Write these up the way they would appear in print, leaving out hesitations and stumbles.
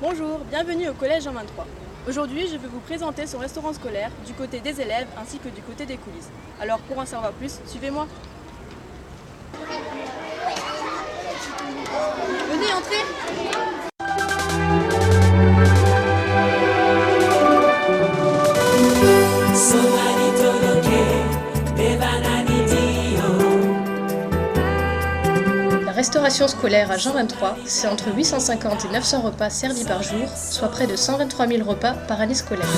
Bonjour, bienvenue au Collège Jean 23. Aujourd'hui, je vais vous présenter son restaurant scolaire du côté des élèves ainsi que du côté des coulisses. Alors pour en savoir plus, suivez-moi. Venez, entrez. La restauration scolaire à Jean 23, c'est entre 850 et 900 repas servis par jour, soit près de 123 000 repas par année scolaire.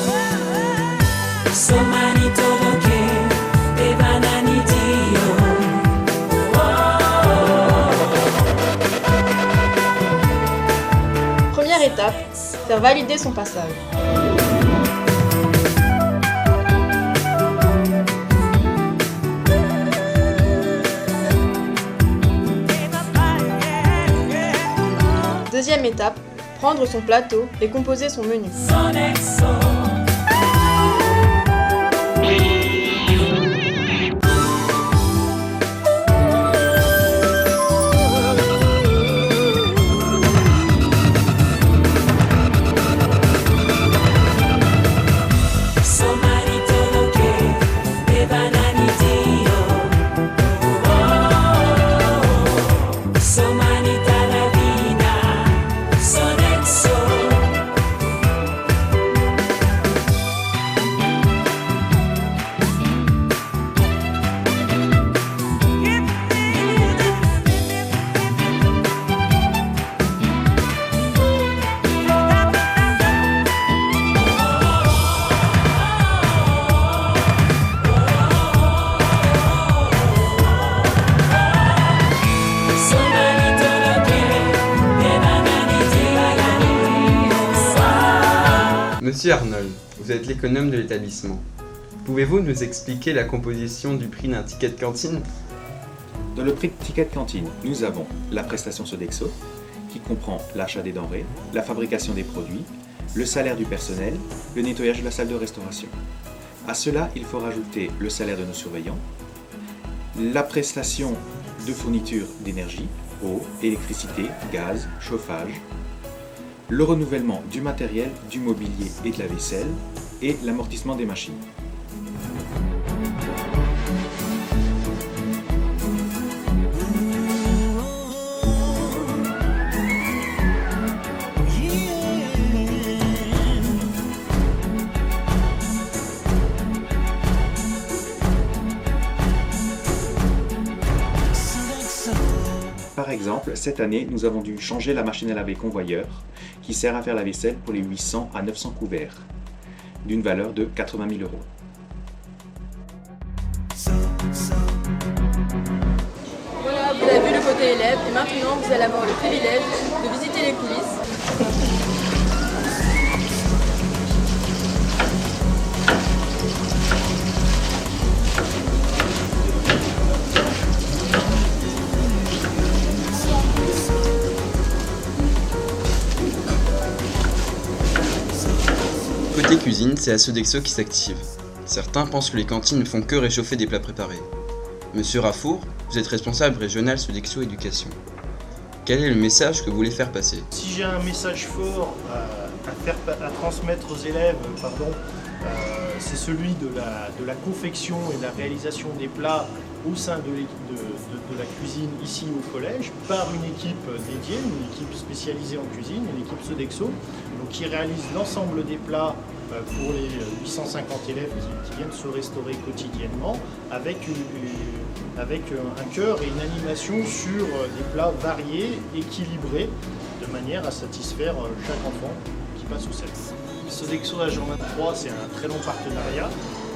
Première étape, faire valider son passage. Deuxième étape, prendre son plateau et composer son menu. Monsieur Arnold, vous êtes l'économe de l'établissement. Pouvez-vous nous expliquer la composition du prix d'un ticket de cantine ? Dans le prix de ticket de cantine, nous avons la prestation Sodexo, qui comprend l'achat des denrées, la fabrication des produits, le salaire du personnel, le nettoyage de la salle de restauration. À cela, il faut rajouter le salaire de nos surveillants, la prestation de fourniture d'énergie, eau, électricité, gaz, chauffage, le renouvellement du matériel, du mobilier et de la vaisselle, et l'amortissement des machines. Par exemple, cette année, nous avons dû changer la machine à laver convoyeur qui sert à faire la vaisselle pour les 800 à 900 couverts, d'une valeur de 80 000 €. Voilà, vous avez vu le côté élève et maintenant vous allez avoir le privilège de visiter les coulisses. Côté cuisine, c'est la Sodexo qui s'active. Certains pensent que les cantines ne font que réchauffer des plats préparés. Monsieur Raffour, vous êtes responsable régional Sodexo Éducation. Quel est le message que vous voulez faire passer ? Si j'ai un message fort à transmettre aux élèves, c'est celui de la confection et de la réalisation des plats au sein de la cuisine ici au collège par une équipe dédiée, une équipe spécialisée en cuisine, une équipe Sodexo, donc qui réalise l'ensemble des plats pour les 850 élèves qui viennent se restaurer quotidiennement avec un cœur et une animation sur des plats variés, équilibrés, de manière à satisfaire chaque enfant qui passe au service. Sodexo à Jean 23, c'est un très long partenariat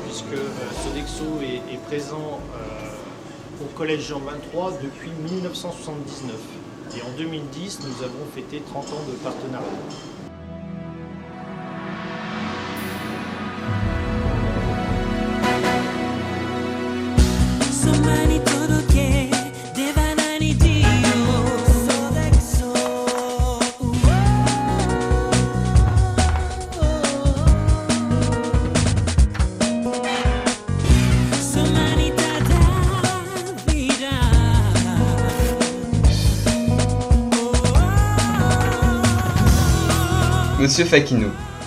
puisque Sodexo est présent au Collège Jean 23 depuis 1979 et en 2010 nous avons fêté 30 ans de partenariat. Monsieur Fakino,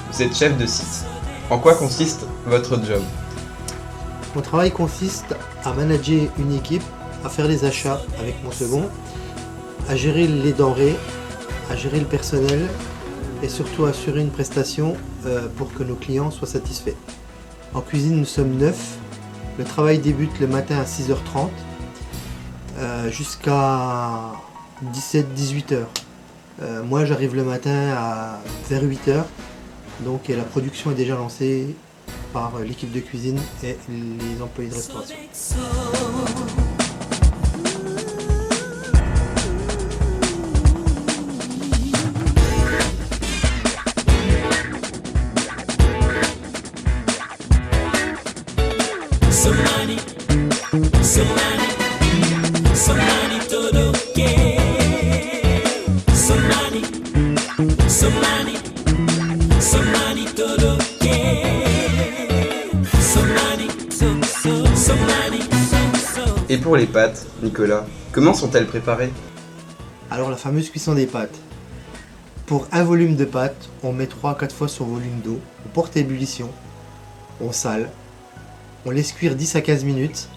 vous êtes chef de site. En quoi consiste votre job? Mon travail consiste à manager une équipe, à faire les achats avec mon second, à gérer les denrées, à gérer le personnel et surtout à assurer une prestation pour que nos clients soient satisfaits. En cuisine, nous sommes 9. Le travail débute le matin à 6h30 jusqu'à 17-18h. Moi, j'arrive le matin vers 8h, donc et la production est déjà lancée par l'équipe de cuisine et les employés de restauration. Et pour les pâtes, Nicolas, comment sont-elles préparées? Alors la fameuse cuisson des pâtes. Pour un volume de pâtes, on met 3-4 fois son volume d'eau, on porte à ébullition, on sale, on laisse cuire 10 à 15 minutes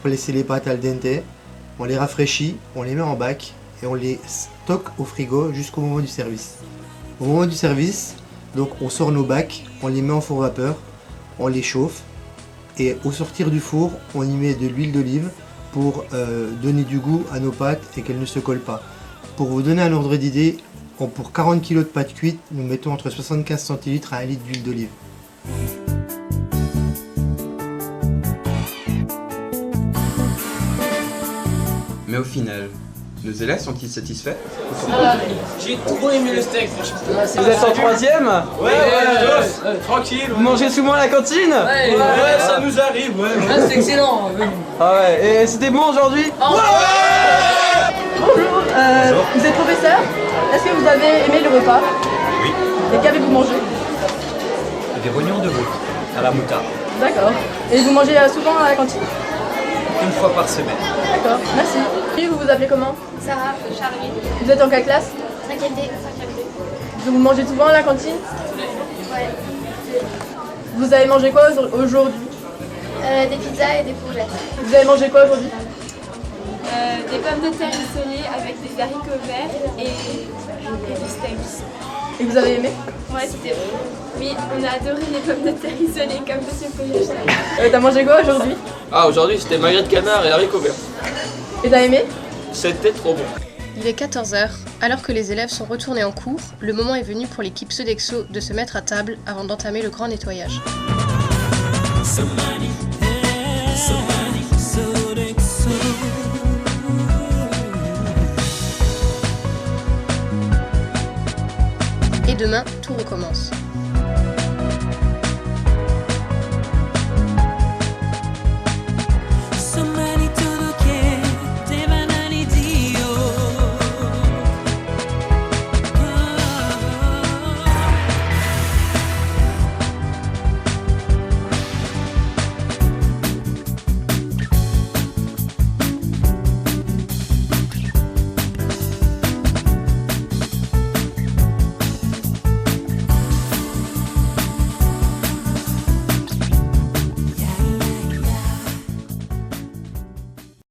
pour laisser les pâtes al dente, on les rafraîchit, on les met en bac et on les stocke au frigo jusqu'au moment du service. Au moment du service, donc on sort nos bacs, on les met en four vapeur, on les chauffe et au sortir du four, on y met de l'huile d'olive pour donner du goût à nos pâtes et qu'elles ne se collent pas. Pour vous donner un ordre d'idée, pour 40 kg de pâtes cuites, nous mettons entre 75 centilitres à 1 litre d'huile d'olive. Mais au final, nos élèves sont-ils satisfaits? J'ai trop aimé le steak, franchement. Vous êtes en troisième? Ouais, tranquille. Vous mangez souvent à la cantine? Ouais, ça nous arrive, ouais. Ah, c'est excellent. Ah ouais, et c'était bon aujourd'hui? Bonjour, vous êtes professeur? Est-ce que vous avez aimé le repas? Oui. Et qu'avez-vous mangé? Des rognons de veau à la moutarde, D'accord. Et vous mangez souvent à la cantine? une fois par semaine. D'accord, merci. Et vous vous appelez comment? Sarah, Charlie, Vous êtes en quelle classe? 5e D. Vous mangez souvent à la cantine? Ouais. Vous avez mangé quoi aujourd'hui? Des pizzas et des courgettes. Vous avez mangé quoi aujourd'hui? Des pommes de terre rissolées avec des haricots verts et du steak. Et vous avez aimé? Ouais, c'était bon. Oui, on a adoré les pommes de terre rissolées comme monsieur Poyet. T'as mangé quoi aujourd'hui? Ah, aujourd'hui, c'était magret de canard et haricots verts. Et t'as aimé? C'était trop bon. Il est 14h, alors que les élèves sont retournés en cours, le moment est venu pour l'équipe Sodexo de se mettre à table avant d'entamer le grand nettoyage. Et demain, tout recommence.